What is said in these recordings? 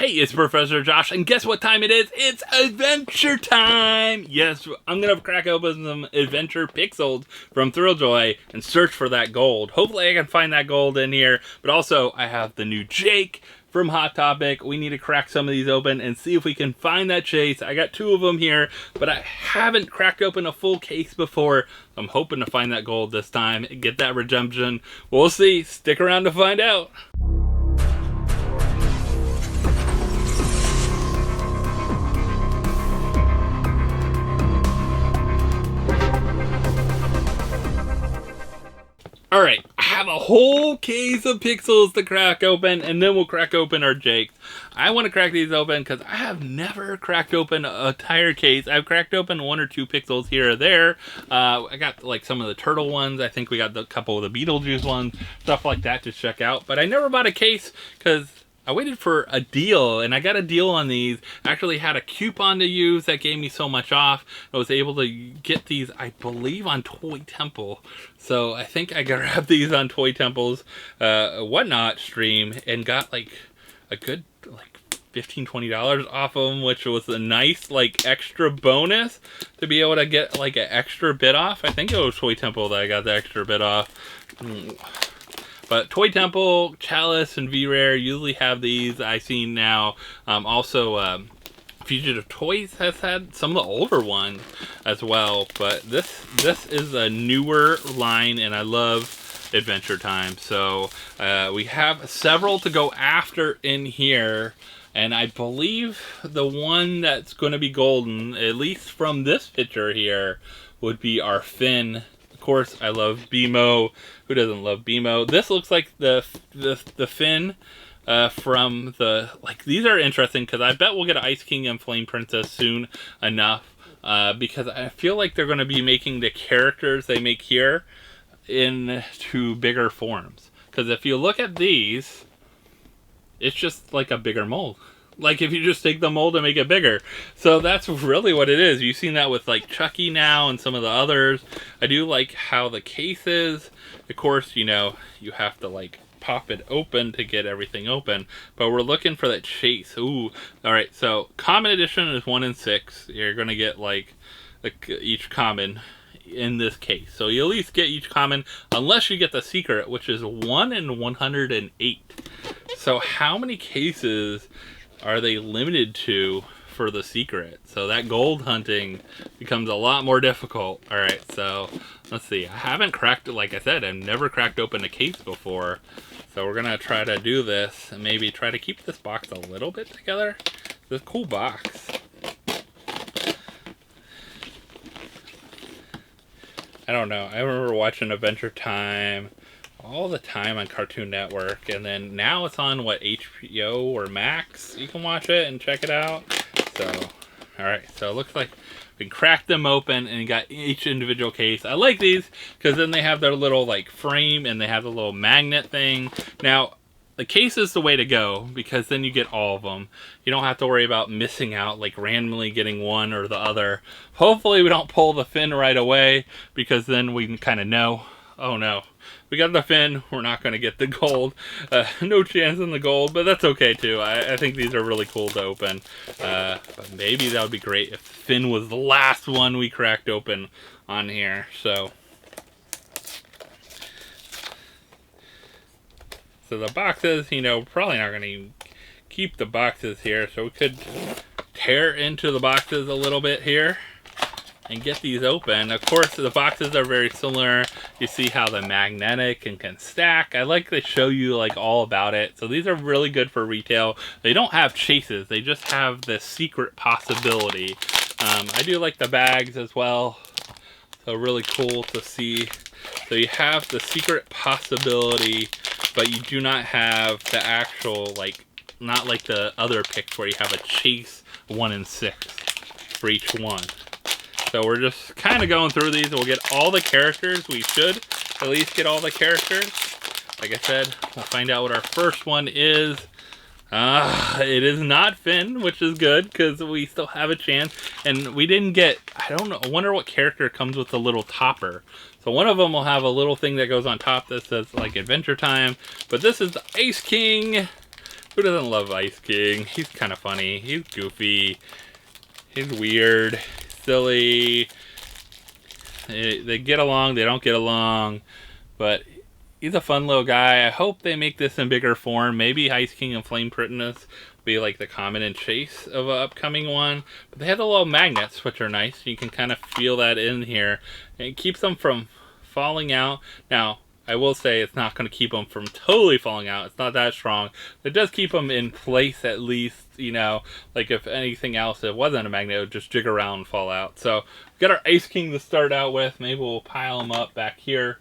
Hey, it's Professor Josh, and guess what time it is? It's adventure time! Yes, I'm gonna crack open some adventure pixels from Thrilljoy and search for that gold. Hopefully I can find that gold in here, but also I have the new Jake from Hot Topic. We need to crack some of these open and see if we can find that chase. I got 2 of them here, but I haven't cracked open a full case before. I'm hoping to find that gold this time and get that redemption. We'll see. Stick around to find out. Alright, I have a whole case of pixels to crack open, and then we'll crack open our Jakes. I want to crack these open because I have never cracked open an entire case. I've cracked open 1 or 2 pixels here or there. I got like some of the turtle ones. I think we got a couple of the Beetlejuice ones, stuff like that to check out. But I never bought a case because I waited for a deal, and I got a deal on these. I actually had a coupon to use that gave me so much off. I was able to get these, I believe, on Toy Temple. So I think I grabbed these on Toy Temple's whatnot stream and got like a good like $15-20 off of them, which was a nice like extra bonus to be able to get like an extra bit off. I think it was Toy Temple that I got the extra bit off. But Toy Temple, Chalice, and V-Rare usually have these. I've seen now. Also, Fugitive Toys has had some of the older ones as well. But this is a newer line, and I love Adventure Time. So we have several to go after in here. And I believe the one that's going to be golden, at least from this picture here, would be our Finn. Of course, I love BMO. Who doesn't love BMO? This looks like the Finn from the... Like, these are interesting because I bet we'll get an Ice King and Flame Princess soon enough. Because I feel like they're going to be making the characters they make here into bigger forms. Because if you look at these, it's just like a bigger mold. Like if you just take the mold and make it bigger. So that's really what it is. You've seen that with like Chucky now and some of the others. I do like how the case is. Of course, you know, you have to like pop it open to get everything open. But we're looking for that chase. Ooh. Alright, so common edition is 1 in 6. You're going to get like each common in this case. So you at least get each common unless you get the secret, which is 1 in 108. So how many cases are they limited to for the secret? So that gold hunting becomes a lot more difficult. Alright, so let's see. I haven't cracked it, like I said, I've never cracked open a case before. So we're gonna try to do this and maybe try to keep this box a little bit together. It's a cool box. I don't know. I remember watching Adventure Time all the time on Cartoon Network, and then now it's on what, HBO or Max? You can watch it and check it out. So alright, so it looks like we can crack them open and got each individual case. I like these because then they have their little like frame and they have the little magnet thing. Now the case is the way to go because then you get all of them. You don't have to worry about missing out, like randomly getting one or the other. Hopefully we don't pull the Finn right away because then we can kind of know, oh no, we got the Finn, we're not going to get the gold. No chance in the gold, but that's okay too. I think these are really cool to open. But maybe that would be great if Finn was the last one we cracked open on here. So the boxes, you know, probably not going to keep the boxes here. So we could tear into the boxes a little bit here and get these open. Of course, the boxes are very similar. You see how they're magnetic and can stack. I like to show you like all about it. So these are really good for retail. They don't have chases. They just have the secret possibility. I do like the bags as well. So really cool to see. So you have the secret possibility, but you do not have the actual, like, not like the other picks where you have a chase 1 in 6 for each one. So we're just kind of going through these, and we'll get all the characters. We should at least get all the characters. Like I said, we'll find out what our first one is. It is not Finn, which is good, because we still have a chance. And we didn't get, I don't know, I wonder what character comes with the little topper. So one of them will have a little thing that goes on top that says, like, Adventure Time. But this is the Ice King. Who doesn't love Ice King? He's kind of funny. He's goofy. He's weird. Silly. They get along. They don't get along. But he's a fun little guy. I hope they make this in bigger form. Maybe Ice King and Flame Pritinous be like the common and chase of an upcoming one. But they have the little magnets, which are nice. You can kind of feel that in here. And it keeps them from falling out. Now, I will say it's not going to keep them from totally falling out. It's not that strong. It does keep them in place at least, you know. Like if anything else, if it wasn't a magnet, it would just jig around and fall out. So, we got our Ice King to start out with. Maybe we'll pile them up back here.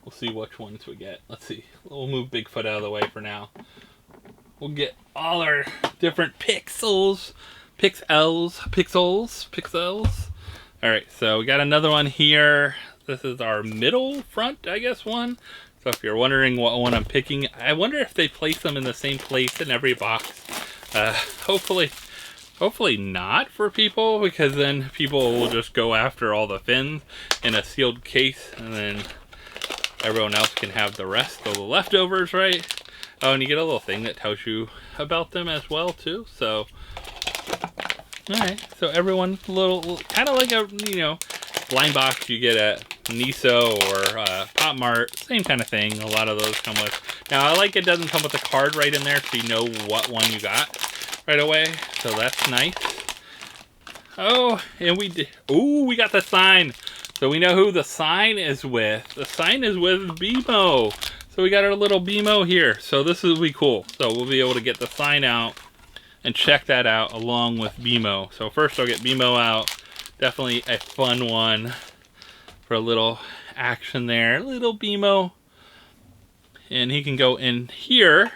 We'll see which ones we get. Let's see. We'll move Bigfoot out of the way for now. We'll get all our different Pixls. Pixls. Alright, so we got another one here. This is our middle front, I guess, one. So if you're wondering what one I'm picking, I wonder if they place them in the same place in every box. Hopefully not for people, because then people will just go after all the fins in a sealed case, and then everyone else can have the rest of the leftovers, right? Oh, and you get a little thing that tells you about them as well, too. So, alright. So everyone, little, kind of like a, you know, blind box you get at Niso or Pop Mart. Same kind of thing. A lot of those come with. Now, I like it doesn't come with a card right in there, so you know what one you got right away. So that's nice. Oh, and we did. Ooh, we got the sign. So we know who the sign is with. The sign is with BMO. So we got our little BMO here. So this will be cool. So we'll be able to get the sign out and check that out along with BMO. So first I'll get BMO out. Definitely a fun one for a little action there. Little BMO. And he can go in here.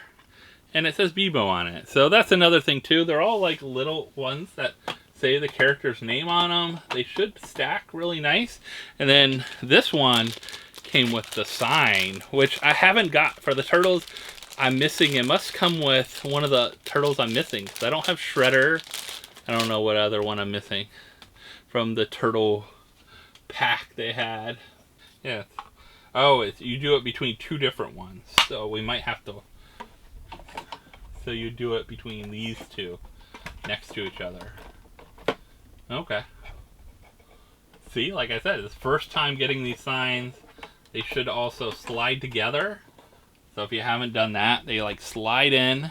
And it says BMO on it. So that's another thing too. They're all like little ones that say the character's name on them. They should stack really nice. And then this one came with the sign, which I haven't got for the turtles. I'm missing. It must come with one of the turtles I'm missing, because I don't have Shredder. I don't know what other one I'm missing from the turtle pack they had. Yeah. Oh, you do it between two different ones. So we might have to. So you do it between these two next to each other. Okay. See, like I said, it's the first time getting these signs. They should also slide together. So if you haven't done that, they like slide in. They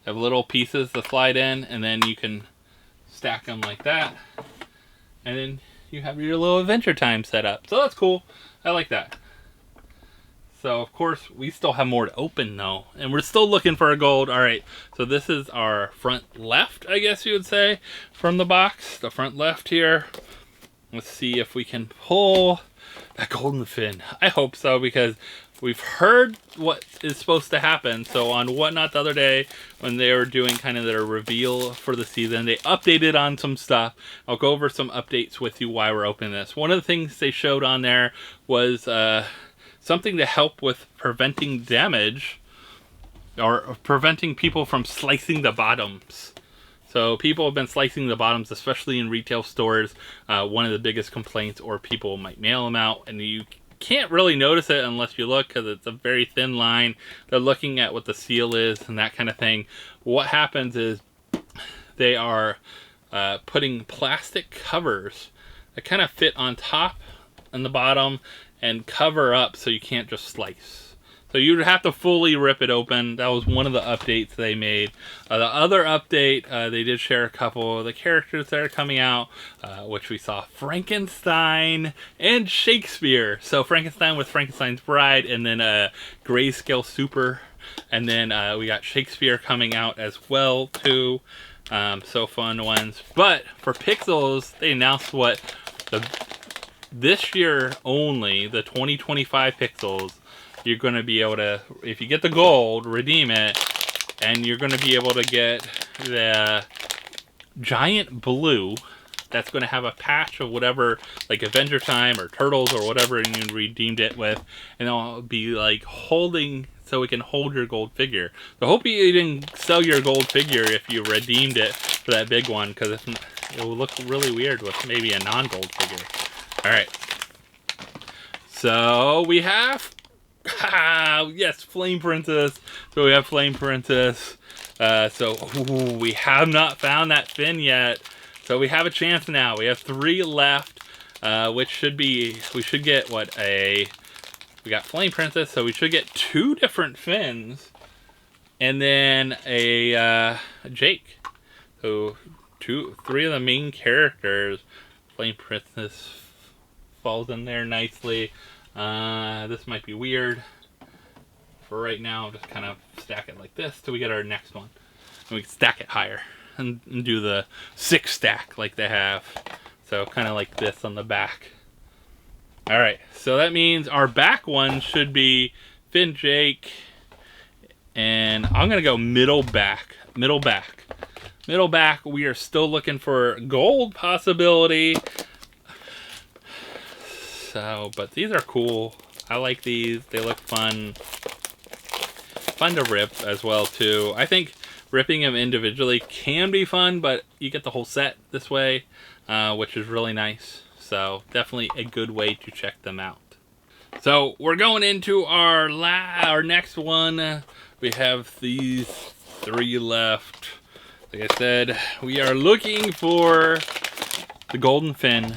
have little pieces to slide in, and then you can stack them like that. And then you have your little Adventure Time set up. So that's cool. I like that. So, of course, we still have more to open, though. And we're still looking for a gold. All right, so this is our front left, I guess you would say, from the box. The front left here. Let's see if we can pull that golden fin. I hope so, because we've heard what is supposed to happen. So on Whatnot the other day, when they were doing kind of their reveal for the season, they updated on some stuff. I'll go over some updates with you while we're opening this. One of the things they showed on there was something to help with preventing damage, or preventing people from slicing the bottoms. So people have been slicing the bottoms, especially in retail stores. One of the biggest complaints, or people might mail them out, and you can't really notice it unless you look, because it's a very thin line. They're looking at what the seal is and that kind of thing. What happens is they are putting plastic covers that kind of fit on top and the bottom and cover up so you can't just slice. So you would have to fully rip it open. That was one of the updates they made. The other update, they did share a couple of the characters that are coming out, which we saw Frankenstein and Shakespeare. So Frankenstein with Frankenstein's Bride, and then Grayscale Super. And then we got Shakespeare coming out as well, too. So fun ones. But for Pixls, they announced what this year only, the 2025 Pixls, you're going to be able to, if you get the gold, redeem it, and you're going to be able to get the giant blue that's going to have a patch of whatever, like Adventure Time or Turtles or whatever you redeemed it with, and it'll be like holding, so it can hold your gold figure. So I hope you didn't sell your gold figure if you redeemed it for that big one, because it will look really weird with maybe a non-gold figure. Alright. So we have Yes, Flame Princess. So we have Flame Princess. We have not found that fin yet. So we have a chance now. We have 3 left, which should be, we should get we got Flame Princess, so we should get 2 different fins, and then a Jake. So 3 of the main characters. Flame Princess falls in there nicely. This might be weird. For right now, just kind of stack it like this till we get our next one. And we can stack it higher and do the 6 stack like they have. So kind of like this on the back. Alright, so that means our back one should be Finn, Jake, and I'm going to go middle back. Middle back. Middle back, we are still looking for gold possibility. So, but these are cool. I like these. They look fun. Fun to rip as well too. I think ripping them individually can be fun, but you get the whole set this way, which is really nice. So definitely a good way to check them out. So we're going into our next one. We have these 3 left. Like I said, we are looking for the golden fin.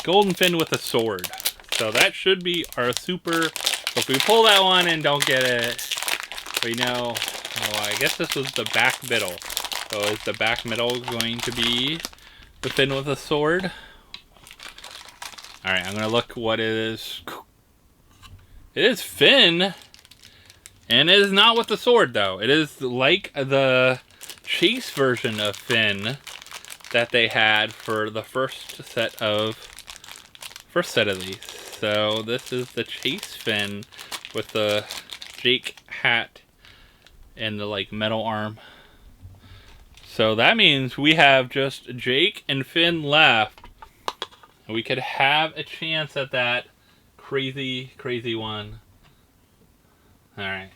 Golden fin with a sword. So that should be our super. If we pull that one and don't get it, we know. Oh, I guess this was the back middle. So is the back middle going to be the fin with a sword? Alright, I'm going to look what it is. It is fin. And it is not with the sword, though. It is like the chase version of fin that they had for the first set of these. So this is the chase fin with the Jake hat and the like metal arm. So that means we have just Jake and Finn left. We could have a chance at that crazy one. Alright.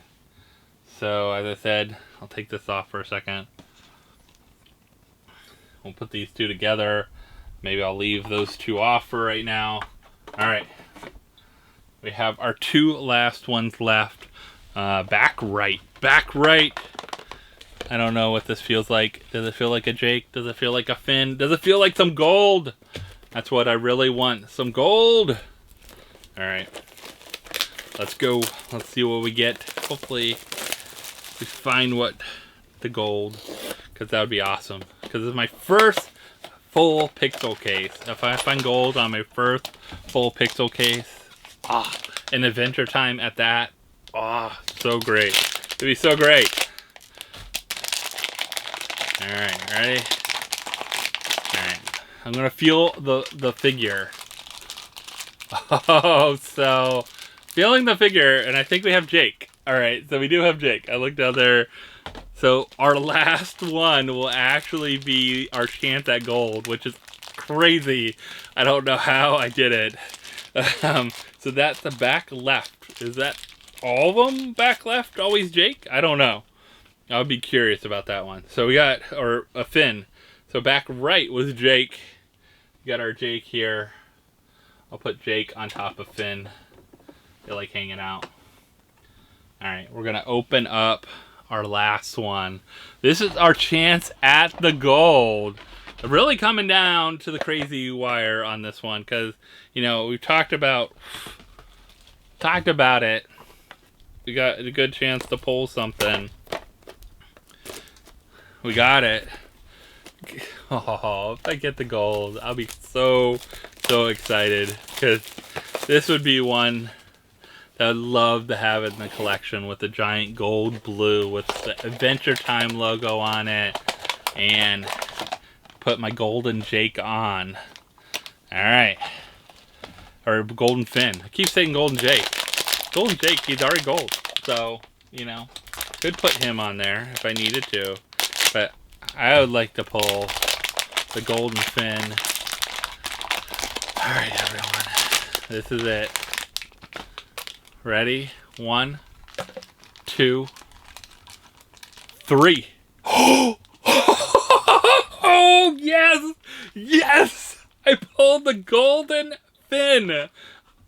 So as I said, I'll take this off for a second. We'll put these 2 together. Maybe I'll leave those 2 off for right now. Alright. We have our 2 last ones left. Back right. Back right. I don't know what this feels like. Does it feel like a Jake? Does it feel like a Finn? Does it feel like some gold? That's what I really want. Some gold. Alright. Let's go. Let's see what we get. Hopefully we find what the gold. Because that would be awesome. Because this is my first full pixel case. If I find gold on my first full pixel case. And Adventure Time at that. So great. It'd be so great. Alright, ready? Alright. I'm gonna feel the figure. So feeling the figure, and I think we have Jake. Alright, so we do have Jake. I looked down there. So our last one will actually be our chance at gold, which is crazy. I don't know how I did it. So that's the back left. Is that all of them back left? Always Jake? I don't know. I'll be curious about that one. So we got a Finn. So back right was Jake. We got our Jake here. I'll put Jake on top of Finn. They're like hanging out. Alright, we're going to open up our last one. This is our chance at the gold. Really coming down to the crazy wire on this one. Because, you know, we've talked about it. We got a good chance to pull something. We got it. Oh, if I get the gold, I'll be so excited. Because this would be one that I'd love to have in the collection with the giant gold blue with the Adventure Time logo on it. And put my golden Jake on. Alright. Or golden Finn. I keep saying golden Jake. Golden Jake, he's already gold. So, you know, could put him on there if I needed to. But I would like to pull the golden Finn. Alright, everyone. This is it. Ready? 1, 2, 3. Oh, yes! Yes! I pulled the golden Finn!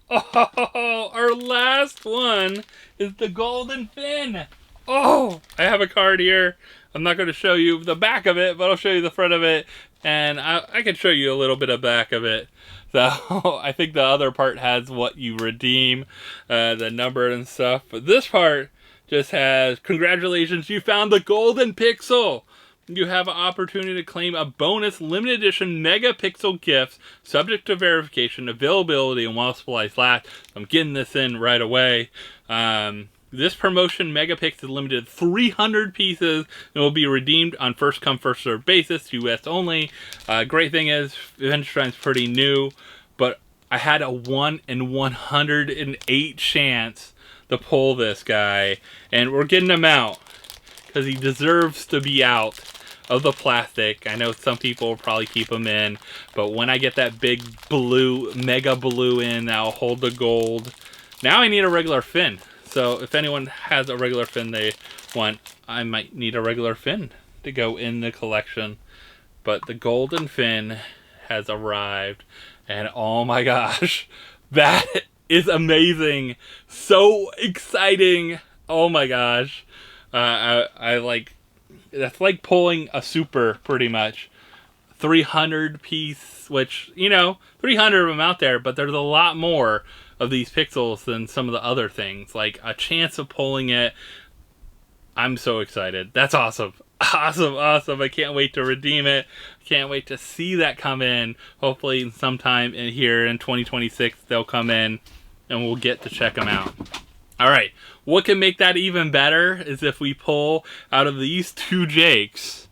Oh, our last one is the Golden Fin. Oh, I have a card here. I'm not going to show you the back of it, but I'll show you the front of it. And I can show you a little bit of back of it. So I think the other part has what you redeem, the number and stuff. But this part just has, congratulations, you found the Golden Pixl. You have an opportunity to claim a bonus limited edition Mega Pixel gift subject to verification, availability, and while supplies last. I'm getting this in right away. This promotion Mega Pix is limited to 300 pieces and will be redeemed on first come first served basis, US only. Great thing is Adventure Time's pretty new, but I had a 1 in 108 chance to pull this guy, and we're getting him out because he deserves to be out of the plastic. I know some people will probably keep them in, but when I get that big blue, mega blue in, that'll hold the gold. Now I need a regular fin. So if anyone has a regular fin they want, I might need a regular fin to go in the collection. But the Golden Fin has arrived, and oh my gosh, that is amazing. So exciting. Oh my gosh. I like, that's like pulling a super pretty much. 300 piece, which, you know, 300 of them out there, but there's a lot more of these Pixls than some of the other things. Like a chance of pulling it. I'm so excited. That's awesome. Awesome, awesome. I can't wait to redeem it. Can't wait to see that come in. Hopefully sometime in here in 2026 they'll come in and we'll get to check them out. Alright, what can make that even better is if we pull out of these two Jakes,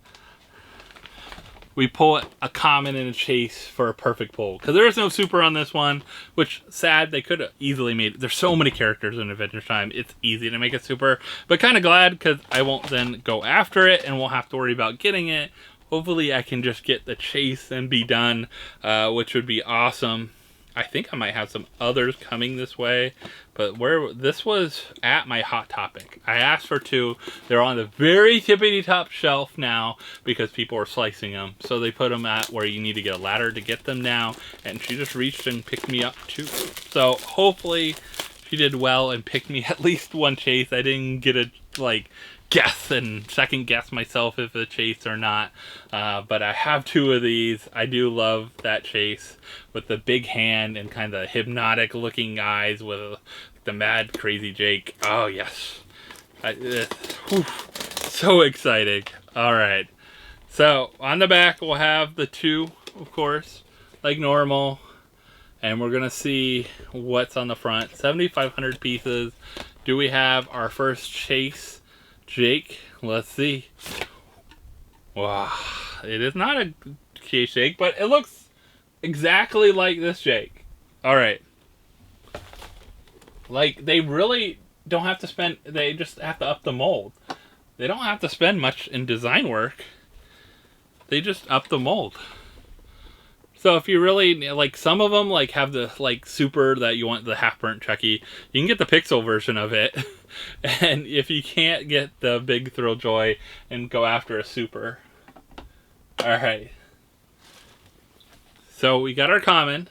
we pull a common and a chase for a perfect pull. Because there is no super on this one, which, sad, they could have easily made it. There's so many characters in Adventure Time, it's easy to make a super. But kind of glad, because I won't then go after it, and won't have to worry about getting it. Hopefully I can just get the chase and be done, which would be awesome. I think I might have some others coming this way, but where this was at my Hot Topic. I asked for 2. They're on the very tippity top shelf now because people are slicing them. So they put them at where you need to get a ladder to get them now, and she just reached and picked me up 2. So hopefully she did well and picked me at least one chase. I didn't get a guess and second guess myself if a chase or not, but I have 2 of these. I do love that chase with the big hand and kind of hypnotic looking eyes with the mad crazy Jake. Oh yes, so exciting. All right, so on the back we'll have the 2, of course, like normal, and we're gonna see what's on the front. 7,500 pieces. Do we have our first chase Jake? Let's see. Wow, it is not a chase Jake, but it looks exactly like this Jake. Alright. Like, they really don't have to spend, they just have to up the mold. They don't have to spend much in design work. They just up the mold. So if you really, like, some of them, like, have the, like, super that you want, the half-burnt Chucky, you can get the Pixl version of it. And if you can't get the big Thrilljoy, and go after a super. Alright. So we got our common,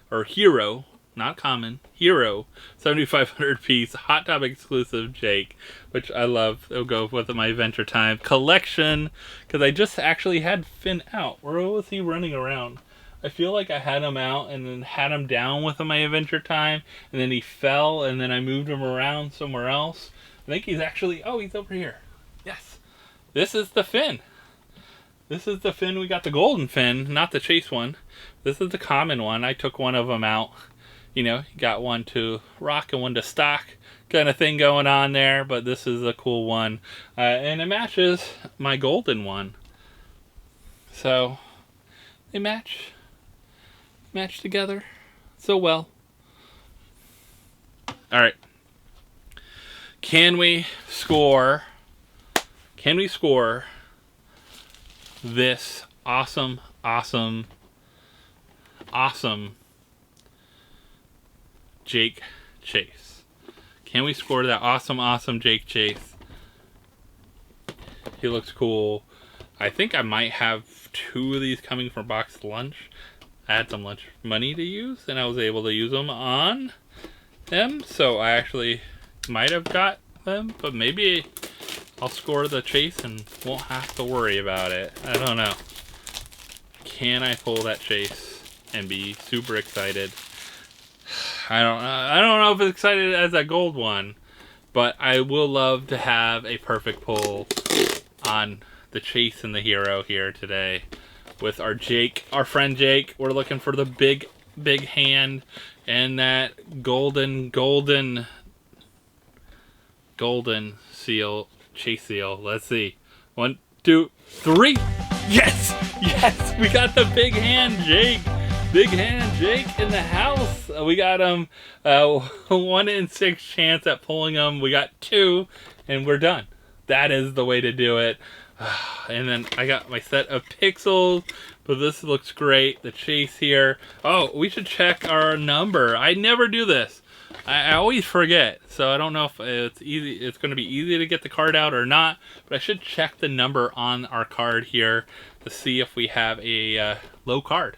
or hero, not common, hero, 7,500 piece, Hot Topic exclusive Jake, which I love. It'll go with my Adventure Time collection, because I just actually had Finn out. Where was he running around? I feel like I had him out and then had him down with my Adventure Time, and then he fell, and then I moved him around somewhere else. I think he's actually, oh, he's over here. Yes. This is the Finn. This is the Finn. We got the Golden Fin, not the chase one. This is the common one. I took one of them out. You know, got one to rock and one to stock kind of thing going on there, but this is a cool one. And it matches my golden one. So, they match together so well. Alright. Can we score this awesome Jake Chase? Can we score that awesome Jake Chase? He looks cool. I think I might have 2 of these coming from Box Lunch. I had some lunch money to use, and I was able to use them on them. So I actually might have got them, but maybe I'll score the chase and won't have to worry about it. I don't know. Can I pull that chase and be super excited? I don't know if it's excited as a gold one, but I will love to have a perfect pull on the chase and the hero here today with our Jake, our friend Jake. We're looking for the big hand and that golden seal, chase seal. Let's see. 1, 2, 3. Yes! Yes! We got the big hand Jake. Big hand Jake in the house. We got him 1 in 6 chance at pulling him. We got 2 and we're done. That is the way to do it. And then I got my set of Pixls, but this looks great. The chase here. Oh, we should check our number. I never do this. I always forget, so I don't know if it's easy. It's going to be easy to get the card out or not, but I should check the number on our card here to see if we have a low card.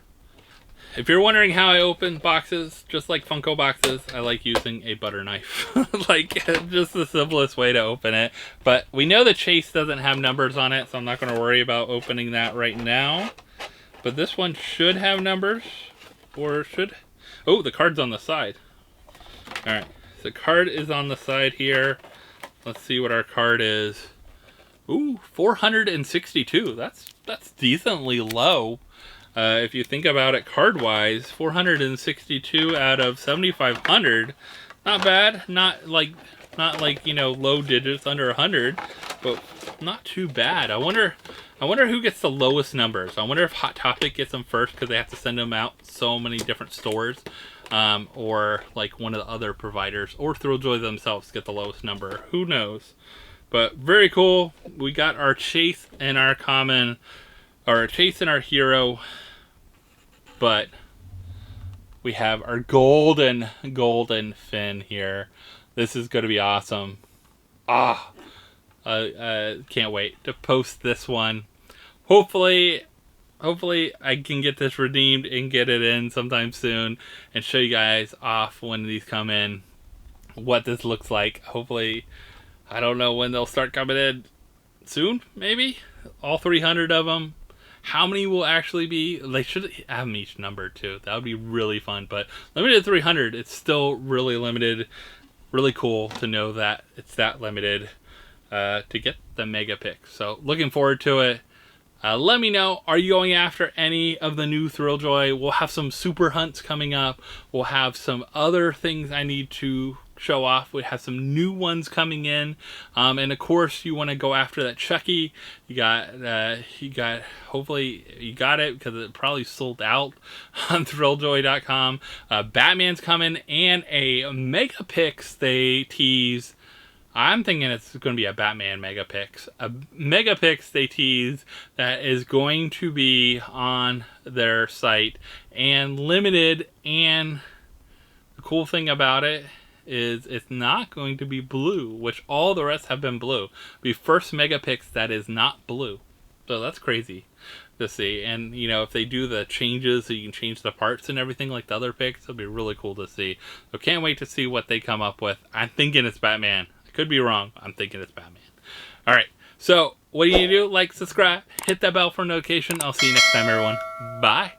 If you're wondering how I open boxes, just like Funko boxes, I like using a butter knife. Like, just the simplest way to open it. But we know the chase doesn't have numbers on it, so I'm not going to worry about opening that right now. But this one should have numbers, or should... Oh, the card's on the side. Alright, the card is on the side here. Let's see what our card is. Ooh, 462. That's decently low. If you think about it card-wise, 462 out of 7,500, not bad. Not like you know, low digits under 100, but not too bad. I wonder who gets the lowest numbers. I wonder if Hot Topic gets them first because they have to send them out so many different stores, or like one of the other providers, or Thrilljoy themselves get the lowest number. Who knows? But very cool. We got our chase and our common, or our chase and our hero. But we have our golden fin here. This is going to be awesome. Can't wait to post this one. Hopefully I can get this redeemed and get it in sometime soon and show you guys off when these come in what this looks like. Hopefully, I don't know when they'll start coming in. Soon, maybe? All 300 of them. How many will actually be? They should have them each number too. That would be really fun. But limited 300, it's still really limited. Really cool to know that it's that limited to get the Mega PIX. So looking forward to it. Let me know, are you going after any of the new Thrilljoy? We'll have some super hunts coming up. We'll have some other things I need to show off. We have some new ones coming in, and of course you want to go after that Chucky. You got hopefully you got it because it probably sold out on Thrilljoy.com. Batman's coming, and a Mega PIX they tease. I'm thinking it's going to be a Batman Mega PIX. A Mega PIX they tease that is going to be on their site and limited, and the cool thing about it is it's not going to be blue, which all the rest have been blue. Be first Mega PIX that is not blue. So that's crazy to see. And you know, if they do the changes so you can change the parts and everything like the other picks, it'll be really cool to see. So can't wait to see what they come up with. I'm thinking it's Batman. I could be wrong. I'm thinking it's Batman. Alright, so what do you do? Like, subscribe, hit that bell for notification. I'll see you next time, everyone. Bye.